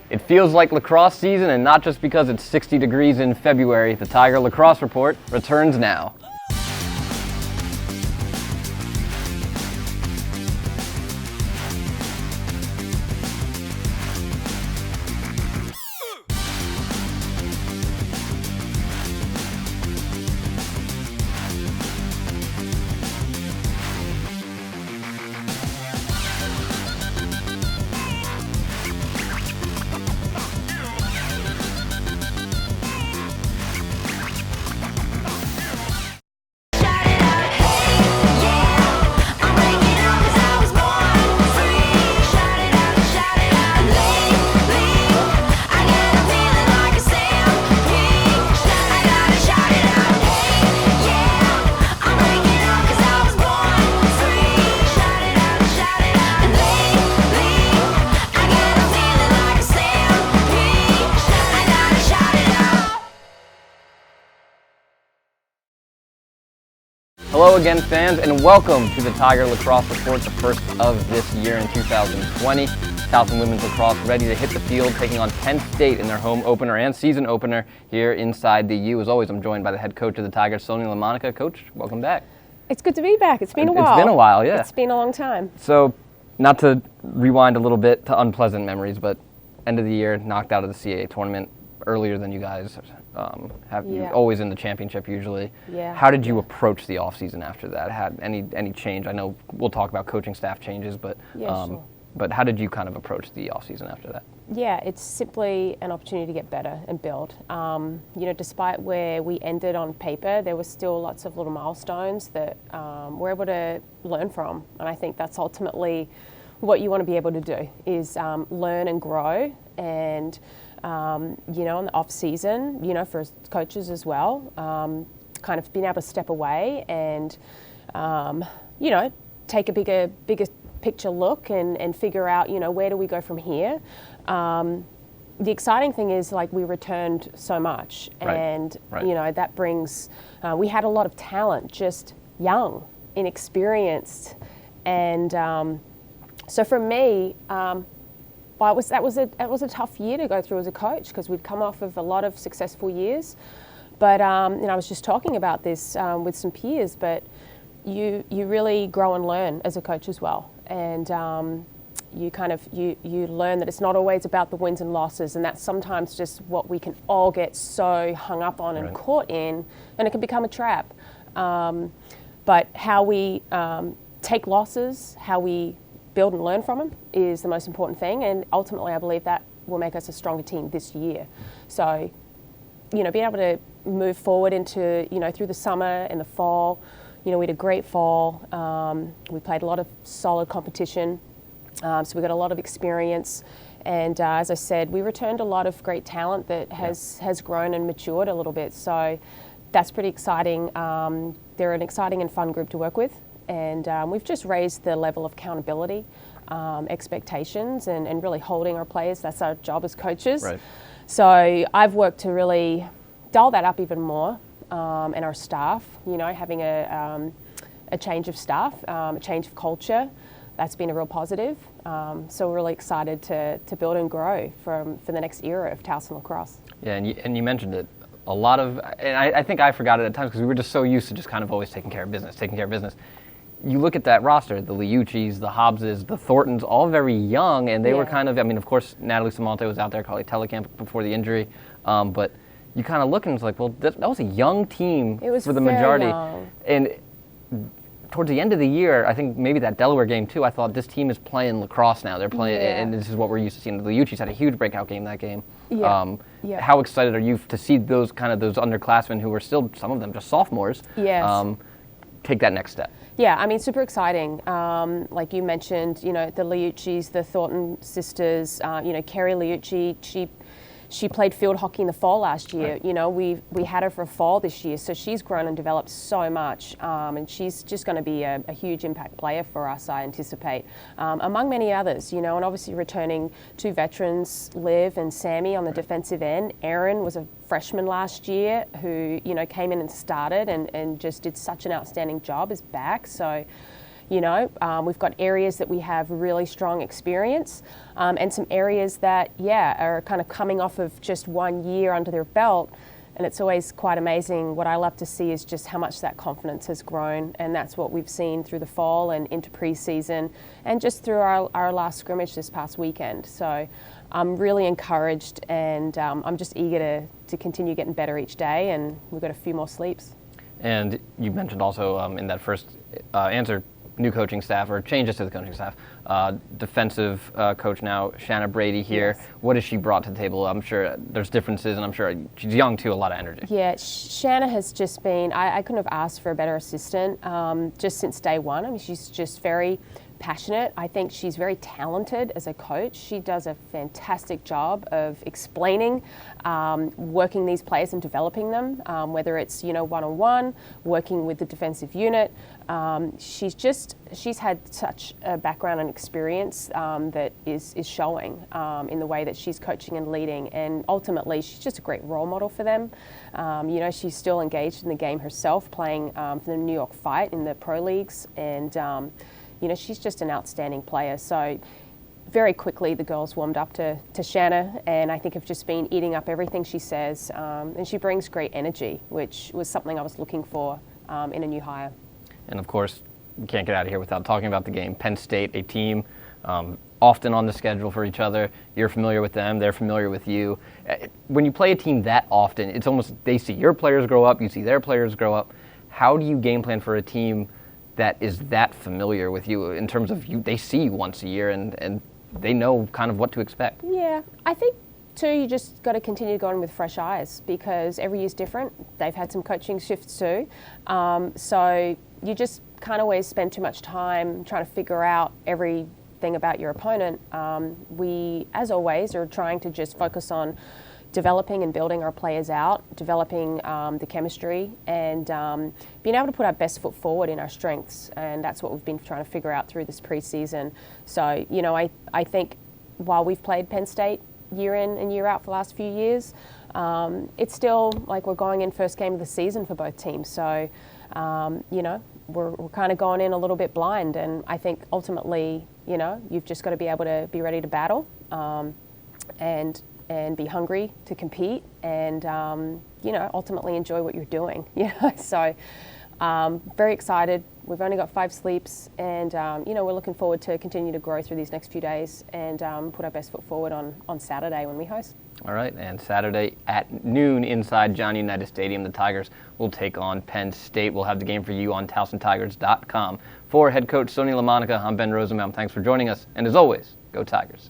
It feels like lacrosse season, and not just because it's 60 degrees in February. The Tiger Lacrosse Report returns now. Hello again, fans, and welcome to the Tiger Lacrosse Report, the first of this year in 2020. Towson women's lacrosse ready to hit the field, taking on Penn State in their home opener and season opener here inside the U. As always, I'm joined by the head coach of the Tigers, Sonia LaMonica. Coach, welcome back. It's good to be back. It's been a while. It's been a while, yeah. It's been a long time. So, not to rewind a little bit to unpleasant memories, but end of the year, knocked out of the CAA tournament earlier than you guys have. You always in the championship usually. Yeah. How did you approach the off season after that? Had any change? I know we'll talk about coaching staff changes, but sure. But how did you kind of approach the off season after that? Yeah, it's simply an opportunity to get better and build. Despite where we ended on paper, there were still lots of little milestones that we're able to learn from, and I think that's ultimately what you want to be able to do is learn and grow. And in the off season, for coaches as well, kind of being able to step away and take a bigger picture look and figure out where do we go from here. The exciting thing is we returned so much, and that brings we had a lot of talent, just young, inexperienced, and so for me. That was a tough year to go through as a coach because we'd come off of a lot of successful years, but I was just talking about this with some peers. But you really grow and learn as a coach as well, and you learn that it's not always about the wins and losses, and that's sometimes just what we can all get so hung up on and caught in, and it can become a trap. But how we take losses, how we build and learn from them is the most important thing, and ultimately I believe that will make us a stronger team this year. So, being able to move forward into, through the summer and the fall, we had a great fall. We played a lot of solid competition, so we got a lot of experience, and as I said, we returned a lot of great talent that has grown and matured a little bit. So that's pretty exciting. They're an exciting and fun group to work with. And we've just raised the level of accountability, expectations, and really holding our players. That's our job as coaches. Right. So I've worked to really dial that up even more, and our staff, having a change of staff, a change of culture, that's been a real positive. So we're really excited to build and grow for the next era of Towson lacrosse. Yeah, and you mentioned it. A lot of, and I think I forgot it at times because we were just so used to just kind of always taking care of business. You look at that roster, the Liuccis, the Hobbses, the Thorntons, all very young, and they were kind of, of course, Nittany Lions was out there, Carly Telecamp before the injury, but you kind of look and it's like, well, that was a young team for the majority. Young. And towards the end of the year, I think maybe that Delaware game too, I thought this team is playing lacrosse now. They're playing, and this is what we're used to seeing. The Liuccis had a huge breakout game that game. How excited are you to see those underclassmen who were still, some of them just sophomores, take that next step? Yeah, super exciting. Like you mentioned, the Liuccis, the Thornton sisters, Kerry Liucci, she played field hockey in the fall last year. Right. We had her for a fall this year, so she's grown and developed so much, and she's just going to be a huge impact player for us, I anticipate, among many others. And obviously returning two veterans, Liv and Sammy on the defensive end. Erin was a freshman last year who came in and started and just did such an outstanding job, is back. So We've got areas that we have really strong experience, and some areas that, are kind of coming off of just 1 year under their belt. And it's always quite amazing. What I love to see is just how much that confidence has grown, and that's what we've seen through the fall and into preseason, and just through our last scrimmage this past weekend. So I'm really encouraged, and I'm just eager to continue getting better each day, and we've got a few more sleeps. And you mentioned also in that first answer, new coaching staff or changes to the coaching staff. Defensive coach now, Shanna Brady here. Yes. What has she brought to the table? I'm sure there's differences, and I'm sure she's young too, a lot of energy. Yeah, Shanna has just been, I couldn't have asked for a better assistant just since day one. I mean, she's just very passionate. I think she's very talented as a coach. She does a fantastic job of explaining, working these players and developing them, whether it's, one-on-one, working with the defensive unit. She's had such a background and experience that is showing in the way that she's coaching and leading, and ultimately she's just a great role model for them. She's still engaged in the game herself, playing for the New York Fight in the pro leagues, and she's just an outstanding player. So very quickly the girls warmed up to Shanna, and I think have just been eating up everything she says, and she brings great energy, which was something I was looking for in a new hire. And of course, we can't get out of here without talking about the game. Penn State, a team often on the schedule for each other. You're familiar with them, they're familiar with you. When you play a team that often, it's almost they see your players grow up, you see their players grow up. How do you game plan for a team that is that familiar with you in terms of they see you once a year and they know kind of what to expect? Yeah, I think too, you just got to continue going with fresh eyes, because every year's different. They've had some coaching shifts too. So you just can't always spend too much time trying to figure out everything about your opponent. We, as always, are trying to just focus on developing and building our players out, developing the chemistry, and being able to put our best foot forward in our strengths. And that's what we've been trying to figure out through this preseason. So, I think while we've played Penn State year in and year out for the last few years, it's still like we're going in first game of the season for both teams. So, we're kind of going in a little bit blind. And I think ultimately, you've just got to be able to be ready to battle and be hungry to compete, and ultimately enjoy what you're doing. So very excited. We've only got 5 sleeps, and we're looking forward to continue to grow through these next few days and put our best foot forward on Saturday when we host. All right, and Saturday at noon inside John Unitas Stadium, the Tigers will take on Penn State. We'll have the game for you on TowsonTigers.com. For head coach Sonia LaMonica, I'm Ben Rosenbaum. Thanks for joining us, and as always, go Tigers.